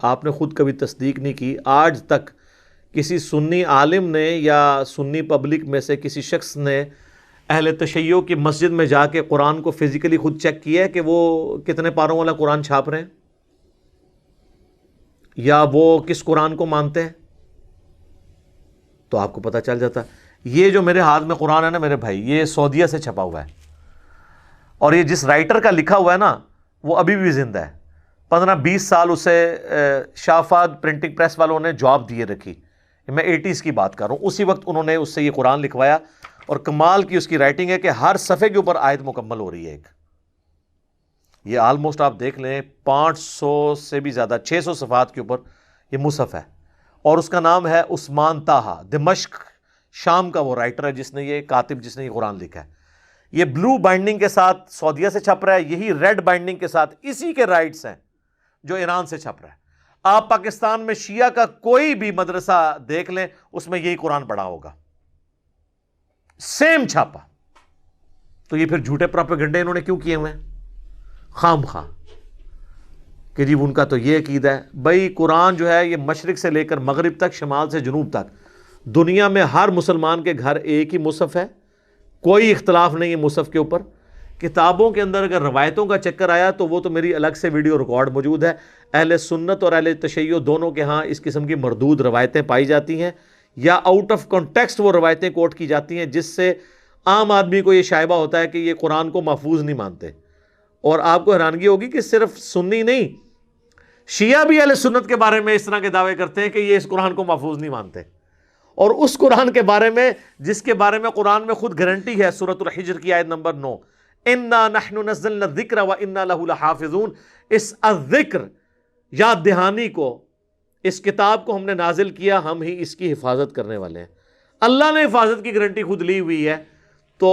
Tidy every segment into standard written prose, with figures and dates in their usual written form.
آپ نے خود کبھی تصدیق نہیں کی. آج تک کسی سنی عالم نے یا سنی پبلک میں سے کسی شخص نے اہل تشیع کی مسجد میں جا کے قرآن کو فزیکلی خود چیک کیا ہے کہ وہ کتنے پاروں والا قرآن چھاپ رہے ہیں یا وہ کس قرآن کو مانتے ہیں؟ تو آپ کو پتہ چل جاتا. یہ جو میرے ہاتھ میں قرآن ہے نا میرے بھائی، یہ سعودیہ سے چھپا ہوا ہے، اور یہ جس رائٹر کا لکھا ہوا ہے نا وہ ابھی بھی زندہ ہے. 15-20 سال اسے شافاد پرنٹنگ پریس والوں نے جاب دیے رکھی. میں 80s کی بات کر رہا ہوں. اسی وقت انہوں نے اس سے یہ قرآن لکھوایا، اور کمال کی اس کی رائٹنگ ہے کہ ہر صفحے کے اوپر آیت مکمل ہو رہی ہے ایک. یہ آلموسٹ آپ دیکھ لیں 500 سے بھی زیادہ، 600 صفحات کے اوپر یہ مصحف ہے، اور اس کا نام ہے عثمان طٰہٰ. دمشق شام کا وہ رائٹر ہے جس نے یہ کاتب جس نے یہ قرآن لکھا ہے. یہ بلو بائنڈنگ کے ساتھ سعودیہ سے چھپ رہا ہے، یہی ریڈ بائنڈنگ کے ساتھ اسی کے رائٹس ہیں جو ایران سے چھپ رہا ہے. آپ پاکستان میں شیعہ کا کوئی بھی مدرسہ دیکھ لیں اس میں یہی قرآن پڑھا ہوگا، سیم چھاپا. تو یہ پھر جھوٹے پروپیگنڈے انہوں نے کیوں کیے ہوئے ہیں خام خواہ کہ جی ان کا تو یہ عقیدہ ہے. بھائی قرآن جو ہے یہ مشرق سے لے کر مغرب تک، شمال سے جنوب تک، دنیا میں ہر مسلمان کے گھر ایک ہی مصحف ہے، کوئی اختلاف نہیں ہے مصحف کے اوپر. کتابوں کے اندر اگر روایتوں کا چکر آیا تو وہ تو میری الگ سے ویڈیو ریکارڈ موجود ہے. اہل سنت اور اہل تشیع دونوں کے ہاں اس قسم کی مردود روایتیں پائی جاتی ہیں، یا آؤٹ آف کانٹیکسٹ وہ روایتیں کوٹ کی جاتی ہیں جس سے عام آدمی کو یہ شائبہ ہوتا ہے کہ یہ قرآن کو محفوظ نہیں مانتے. اور آپ کو حیرانگی ہوگی کہ صرف سنی نہیں، شیعہ بھی اہل سنت کے بارے میں اس طرح کے دعوے کرتے ہیں کہ یہ اس قرآن کو محفوظ نہیں مانتے. اور اس قرآن کے بارے میں جس کے بارے میں قرآن میں خود گارنٹی ہے، سورۃ الحجر کی آیت نمبر 9، اِنَّا نَحْنُ نَزَّلْنَا الذِّكْرَ وَإِنَّا لَهُ لَحَافِظُونَ. اس الذکر یاد دہانی کو، اس کتاب کو ہم نے نازل کیا، ہم ہی اس کی حفاظت کرنے والے ہیں. اللہ نے حفاظت کی گارنٹی خود لی ہوئی ہے، تو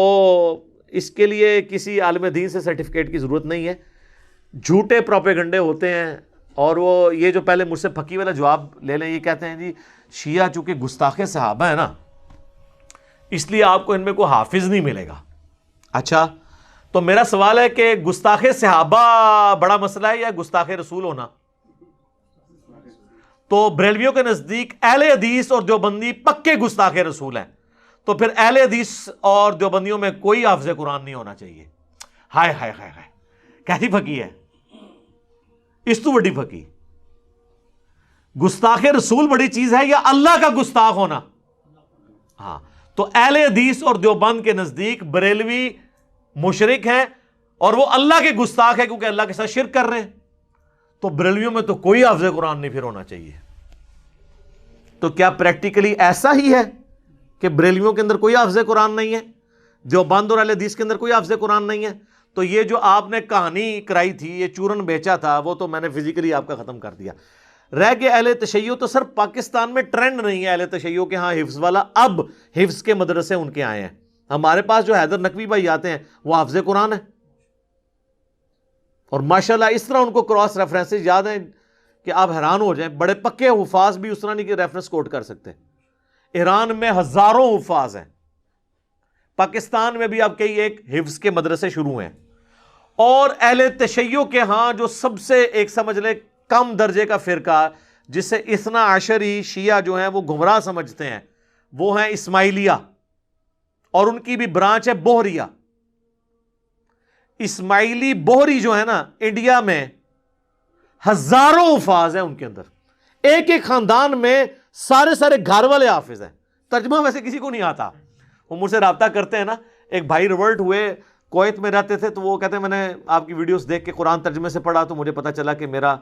اس کے لیے کسی عالم دین سے سرٹیفکیٹ کی ضرورت نہیں ہے. جھوٹے پروپیگنڈے ہوتے ہیں. اور وہ یہ جو پہلے مجھ سے پھکی والا جواب لے لیں، یہ کہتے ہیں جی شیعہ چونکہ گستاخ صحابہ ہے نا اس لیے آپ کو ان میں کوئی حافظ نہیں ملے گا. اچھا، تو میرا سوال ہے کہ گستاخ صحابہ بڑا مسئلہ ہے یا گستاخ رسول ہونا؟ تو بریلویوں کے نزدیک اہل حدیث اور دیوبندی پکے گستاخ رسول ہیں، تو پھر اہل حدیث اور دیوبندیوں میں کوئی حافظ قرآن نہیں ہونا چاہیے. ہائے ہائے ہائے ہائے، کیسی پھکی ہے اس تو بڑی پھکی. گستاخ رسول بڑی چیز ہے یا اللہ کا گستاخ ہونا؟ ہاں، تو اہل حدیث اور دیوبند کے نزدیک بریلوی مشرک ہیں اور وہ اللہ کے گستاخ ہیں کیونکہ اللہ کے ساتھ شرک کر رہے ہیں. تو بریلویوں میں تو کوئی حافظ قرآن نہیں پھر ہونا چاہیے. تو کیا پریکٹیکلی ایسا ہی ہے کہ بریلویوں کے اندر کوئی حافظ قرآن نہیں ہے، دیوبند اور اہل حدیث کے اندر کوئی حافظ قرآن نہیں ہے؟ تو یہ جو آپ نے کہانی کرائی تھی، یہ چورن بیچا تھا، وہ تو میں نے فزیکلی آپ کا ختم کر دیا. رہ گئے اہل تشیع، تو سر پاکستان میں ٹرینڈ نہیں ہے اہل تشیع کے ہاں حفظ والا. اب حفظ کے مدرسے ان کے آئے ہیں. ہمارے پاس جو حیدر نقوی بھائی آتے ہیں وہ حافظ قرآن ہے، اور ماشاءاللہ اس طرح ان کو کراس ریفرنسز یاد ہیں کہ آپ حیران ہو جائیں. بڑے پکے حفاظ بھی اس طرح نہیں کہ ریفرنس کوٹ کر سکتے. ایران میں ہزاروں حفاظ ہیں، پاکستان میں بھی اب کئی ایک حفظ کے مدرسے شروع ہیں. اور اہل تشیع کے ہاں جو سب سے ایک سمجھ لیں کم درجے کا فرقہ جسے اثنا عشری شیعہ جو ہیں وہ گمراہ سمجھتے ہیں، وہ ہیں اسماعیلیہ، اور ان کی بھی برانچ ہے بوہریہ. اسماعیلی بوہری جو ہے نا انڈیا میں ہزاروں حفاظ ہیں ان کے اندر. ایک ایک خاندان میں سارے گھر والے حافظ ہیں. ترجمہ ویسے کسی کو نہیں آتا. وہ مجھ سے رابطہ کرتے ہیں نا، ایک بھائی ریورٹ ہوئے، کویت میں رہتے تھے، تو وہ کہتے ہیں میں نے آپ کی ویڈیوز دیکھ کے قرآن ترجمے سے پڑھا تو مجھے پتہ چلا کہ میرا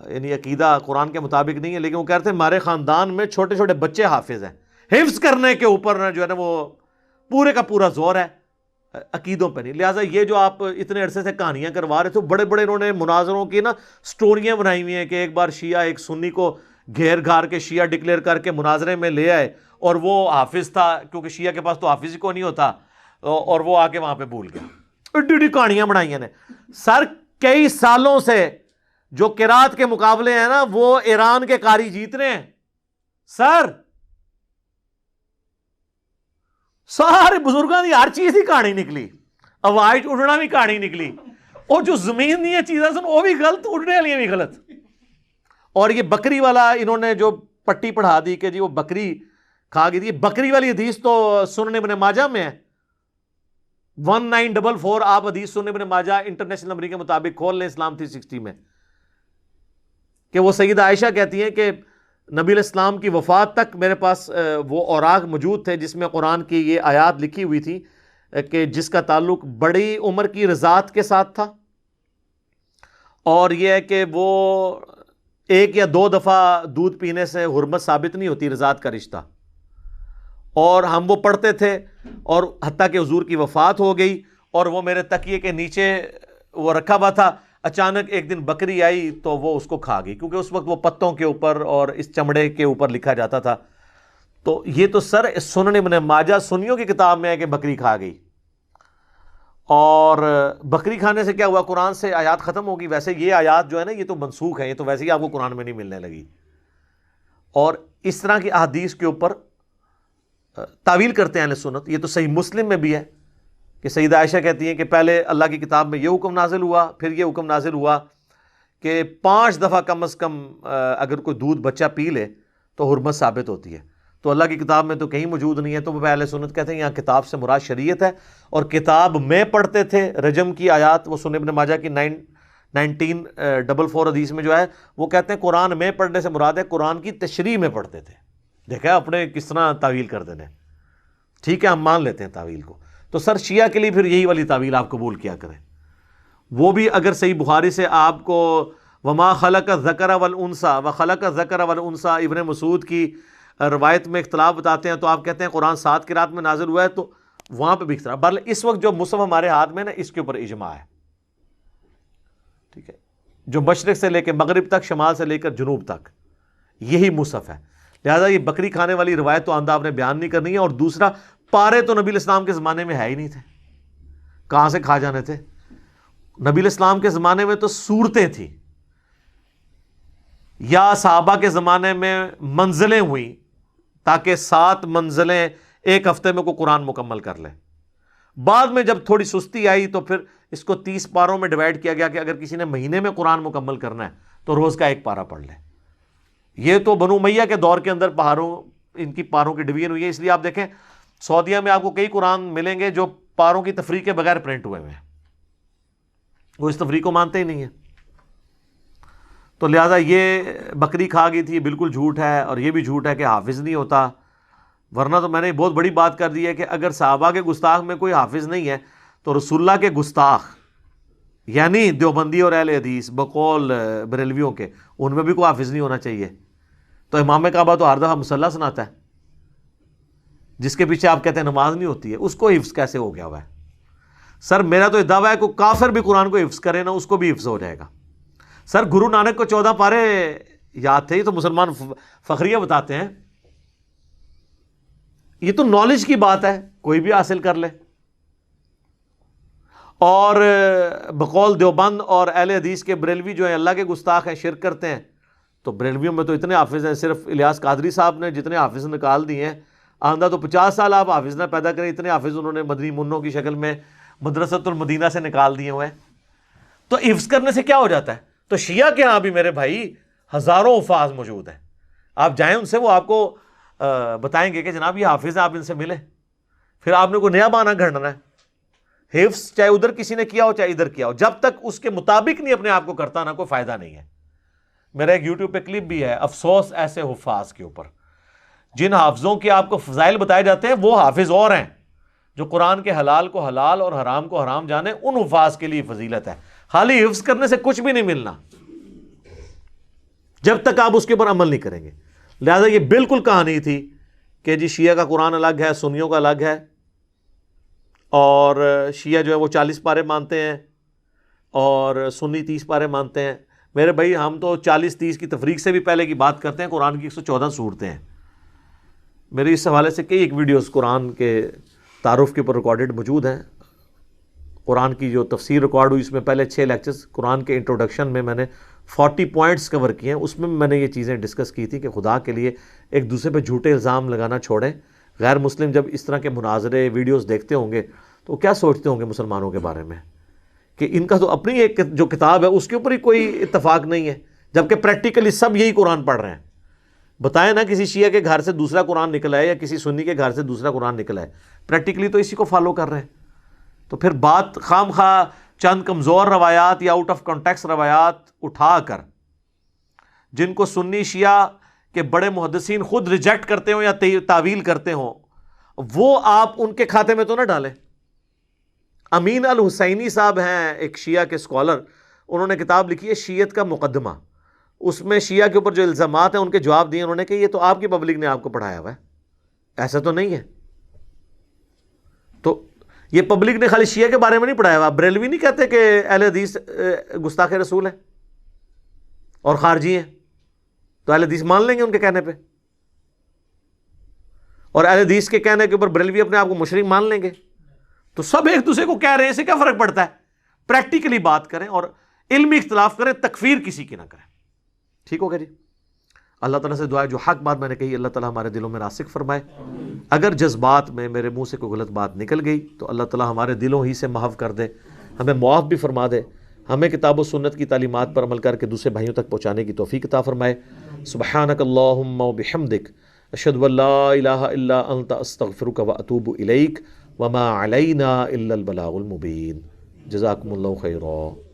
یعنی عقیدہ قرآن کے مطابق نہیں ہے، لیکن وہ کہتے ہیں ہمارے خاندان میں چھوٹے چھوٹے بچے حافظ ہیں. حفظ کرنے کے اوپر جو ہے نا وہ پورے کا پورا زور ہے، عقیدوں پہ نہیں. لہٰذا یہ جو آپ اتنے عرصے سے کہانیاں کروا رہے تھے، بڑے بڑے انہوں نے مناظروں کی نا سٹوریاں بنائی ہوئی ہیں کہ ایک بار شیعہ ایک سنی کو گھیر گھار کے شیعہ ڈکلیئر کر کے مناظرے میں لے آئے، اور وہ حافظ تھا کیونکہ شیعہ کے پاس تو حافظ ہی کو نہیں ہوتا، اور وہ آ کے وہاں پہ بھول گیا. ایڈی کہانیاں بنائی ہیں سر. کئی سالوں سے جو قرات کے مقابلے ہیں نا وہ ایران کے قاری جیت رہے ہیں سر. سارے بزرگوں کی ہر چیز ہی کہانی نکلی، آواز اڑنا بھی کہانی نکلی، اور جو زمین دی چیزیں سن وہ بھی غلط، اڑنے والی بھی غلط. اور یہ بکری والا انہوں نے جو پٹی پڑھا دی کہ جی وہ بکری کھا گئی تھی، بکری والی حدیث تو سنن ابن ماجہ میں ہے 1944، آپ حدیث سنن ابن ماجہ انٹرنیشنل نمبر کے مطابق کھول لیں اسلام 360 میں، کہ وہ سیدہ عائشہ کہتی ہیں کہ نبی علیہ السلام کی وفات تک میرے پاس وہ اوراق موجود تھے جس میں قرآن کی یہ آیات لکھی ہوئی تھی کہ جس کا تعلق بڑی عمر کی رضاعت کے ساتھ تھا، اور یہ ہے کہ وہ 1 یا 2 دفعہ دودھ پینے سے حرمت ثابت نہیں ہوتی رضاعت کا رشتہ، اور ہم وہ پڑھتے تھے، اور حتیٰ کہ حضور کی وفات ہو گئی اور وہ میرے تکیے کے نیچے وہ رکھا ہوا تھا، اچانک ایک دن بکری آئی تو وہ اس کو کھا گئی، کیونکہ اس وقت وہ پتوں کے اوپر اور اس چمڑے کے اوپر لکھا جاتا تھا۔ تو یہ تو سر سنن ابن ماجہ سنیوں کی کتاب میں ہے کہ بکری کھا گئی، اور بکری کھانے سے کیا ہوا؟ قرآن سے آیات ختم ہوگی۔ ویسے یہ آیات جو ہے نا یہ تو منسوخ ہے، یہ تو ویسے ہی آپ کو قرآن میں نہیں ملنے لگی، اور اس طرح کی احادیث کے اوپر تعویل کرتے ہیں اہل سنت۔ یہ تو صحیح مسلم میں بھی ہے کہ سیدہ عائشہ کہتی ہیں کہ پہلے اللہ کی کتاب میں یہ حکم نازل ہوا، پھر یہ حکم نازل ہوا کہ 5 دفعہ کم از کم اگر کوئی دودھ بچہ پی لے تو حرمت ثابت ہوتی ہے۔ تو اللہ کی کتاب میں تو کہیں موجود نہیں ہے، تو وہ اہل سنت کہتے ہیں یہاں کتاب سے مراد شریعت ہے، اور کتاب میں پڑھتے تھے رجم کی آیات، وہ سنن ابن ماجہ کی 1944 حدیث میں جو ہے وہ کہتے ہیں قرآن میں پڑھنے سے مراد ہے قرآن کی تشریح میں پڑھتے تھے۔ دیکھا اپنے کس طرح تعویل کر دینے، ٹھیک ہے ہم مان لیتے ہیں تعویل کو۔ تو سر شیعہ کے لیے پھر یہی والی تعویل آپ قبول کیا کریں، وہ بھی اگر صحیح بخاری سے آپ کو وما خلق الذکر والانثی وخلق الذکر والانثی ابن مسعود کی روایت میں اختلاف بتاتے ہیں، تو آپ کہتے ہیں قرآن 7 قرات میں نازل ہوا ہے، تو وہاں پہ بھی اختلاف۔ بہرحال اس وقت جو مصحف ہمارے ہاتھ میں نا اس کے اوپر اجماع ہے، ٹھیک ہے، جو مشرق سے لے کے مغرب تک، شمال سے لے کر جنوب تک یہی مصحف ہے۔ لہٰذا یہ بکری کھانے والی روایت تو آندہ آپ نے بیان نہیں کرنی ہے، اور دوسرا پارے تو نبی علیہ السلام کے زمانے میں ہے ہی نہیں تھے، کہاں سے کھا جانے تھے؟ نبی علیہ السلام کے زمانے میں تو صورتیں تھیں، یا صحابہ کے زمانے میں منزلیں ہوئیں تاکہ 7 منزلیں ایک ہفتے میں کوئی قرآن مکمل کر لے۔ بعد میں جب تھوڑی سستی آئی تو پھر اس کو 30 پاروں میں ڈیوائڈ کیا گیا کہ اگر کسی نے مہینے میں قرآن مکمل کرنا ہے تو روز کا 1 پارہ پڑھ لے۔ یہ تو بنو امیہ کے دور کے اندر پہاڑوں ان کی پاروں کی ڈویژن ہوئی ہے، اس لیے آپ دیکھیں سعودیہ میں آپ کو کئی قرآن ملیں گے جو پاروں کی تفریق کے بغیر پرنٹ ہوئے ہیں، وہ اس تفریق کو مانتے ہی نہیں ہیں۔ تو لہٰذا یہ بکری کھا گئی تھی، یہ بالکل جھوٹ ہے، اور یہ بھی جھوٹ ہے کہ حافظ نہیں ہوتا، ورنہ تو میں نے بہت بڑی بات کر دی ہے کہ اگر صحابہ کے گستاخ میں کوئی حافظ نہیں ہے تو رسول اللہ کے گستاخ یعنی دیوبندی اور اہل حدیث بقول بریلویوں کے ان میں بھی کوئی حافظ نہیں ہونا چاہیے۔ تو امام کعبہ تو ہر دفعہ مصلی سناتا ہے، جس کے پیچھے آپ کہتے ہیں نماز نہیں ہوتی ہے، اس کو حفظ کیسے ہو گیا ہوا ہے؟ سر میرا تو یہ دعویٰ ہے کہ کافر بھی قرآن کو حفظ کرے نا اس کو بھی حفظ ہو جائے گا۔ سر گرو نانک کو 14 پارے یاد تھے، یہ تو مسلمان فخریہ بتاتے ہیں، یہ تو نالج کی بات ہے، کوئی بھی حاصل کر لے۔ اور بقول دیوبند اور اہل حدیث کے بریلوی جو ہیں اللہ کے گستاخ ہیں، شرک کرتے ہیں، تو بریلویوں میں تو اتنے حافظ ہیں، صرف الیاس قادری صاحب نے جتنے حافظ نکال دیے ہیں، آندہ تو 50 سال آپ حافظ نہ پیدا کریں، اتنے حافظ انہوں نے مدنی منوں کی شکل میں مدرسۃ المدینہ سے نکال دیے ہوئے ہیں۔ تو حفظ کرنے سے کیا ہو جاتا ہے؟ تو شیعہ کے ہاں بھی میرے بھائی ہزاروں حفاظ موجود ہیں، آپ جائیں ان سے، وہ آپ کو بتائیں گے کہ جناب یہ حافظ ہیں، آپ ان سے ملیں، پھر آپ نے کوئی نیا بہانہ گھڑنا ہے۔ حفظ چاہے ادھر کسی نے کیا ہو چاہے ادھر کیا ہو، جب تک اس کے مطابق نہیں اپنے آپ کو کرتا نا کوئی فائدہ نہیں ہے۔ میرا ایک یوٹیوب پہ کلپ بھی ہے، افسوس ایسے حفاظ کے اوپر، جن حافظوں کے آپ کو فضائل بتائے جاتے ہیں وہ حافظ اور ہیں جو قرآن کے حلال کو حلال اور حرام کو حرام جانے، ان حفاظ کے لیے فضیلت ہے۔ خالی حفظ کرنے سے کچھ بھی نہیں ملنا جب تک آپ اس کے اوپر عمل نہیں کریں گے۔ لہذا یہ بالکل کہانی تھی کہ جی شیعہ کا قرآن الگ ہے، سنیوں کا الگ ہے، اور شیعہ جو ہے وہ 40 پارے مانتے ہیں اور سنی 30 پارے مانتے ہیں۔ میرے بھائی ہم تو 40-30 کی تفریق سے بھی پہلے کی بات کرتے ہیں، قرآن کی 114 صورتیں ہیں۔ میری اس حوالے سے کئی ایک ویڈیوز قرآن کے تعارف کے اوپر ریکارڈڈ موجود ہیں۔ قرآن کی جو تفسیر ریکارڈ ہوئی اس میں پہلے 6 لیکچرز قرآن کے انٹروڈکشن میں میں نے 40 پوائنٹس کور کیے ہیں، اس میں میں نے یہ چیزیں ڈسکس کی تھی کہ خدا کے لیے ایک دوسرے پہ جھوٹے الزام لگانا چھوڑیں۔ غیر مسلم جب اس طرح کے مناظرے ویڈیوز دیکھتے ہوں گے تو کیا سوچتے ہوں گے مسلمانوں کے بارے میں کہ ان کا تو اپنی ایک جو کتاب ہے اس کے اوپر ہی کوئی اتفاق نہیں ہے جبکہ پریکٹیکلی سب یہی قرآن پڑھ رہے ہیں. بتائیں نا کسی شیعہ کے گھر سے دوسرا قرآن نکلا ہے یا کسی سنی کے گھر سے دوسرا قرآن نکلا ہے, پریکٹیکلی تو اسی کو فالو کر رہے ہیں. تو پھر بات خام خواہ چند کمزور روایات یا آؤٹ آف کانٹیکس روایات اٹھا کر, جن کو سنی شیعہ کے بڑے محدثین خود ریجیکٹ کرتے ہوں یا تعویل کرتے ہوں, وہ آپ ان کے کھاتے میں تو نہ ڈالیں. امین الحسینی صاحب ہیں ایک شیعہ کے اسکالر, انہوں نے کتاب لکھی ہے شیعت کا مقدمہ. اس میں شیعہ کے اوپر جو الزامات ہیں ان کے جواب دیے انہوں نے کہ یہ تو آپ کی پبلک نے آپ کو پڑھایا ہوا ہے, ایسا تو نہیں ہے. تو یہ پبلک نے خالی شیعہ کے بارے میں نہیں پڑھایا ہوا. بریلوی نہیں کہتے کہ اہل حدیث گستاخ رسول ہیں اور خارجی ہیں, تو اہل حدیث مان لیں گے ان کے کہنے پہ, اور اہل حدیث کے کہنے کے اوپر بریلوی اپنے آپ کو مشرک مان لیں گے. تو سب ایک دوسرے کو کہہ رہے ہیں, اسے کیا فرق پڑتا ہے؟ پریکٹیکلی بات کریں اور علمی اختلاف کریں, تکفیر کسی کی نہ کریں. ٹھیک ہو گیا جی. اللہ تعالیٰ سے دعا ہے جو حق بات میں نے کہی اللہ تعالیٰ ہمارے دلوں میں راسخ فرمائے. اگر جذبات میں میرے منہ سے کوئی غلط بات نکل گئی تو اللہ تعالیٰ ہمارے دلوں ہی سے محو کر دے, ہمیں معاف بھی فرما دے, ہمیں کتاب و سنت کی تعلیمات پر عمل کر کے دوسرے بھائیوں تک پہنچانے کی توفیق عطا فرمائے. سبحانک اللہم و بحمدک اشہد ان لا الہ الا انت استغفرک و اتوب الیک وما علینا الا البلاغ المبین. جزاکم اللہ خیرا.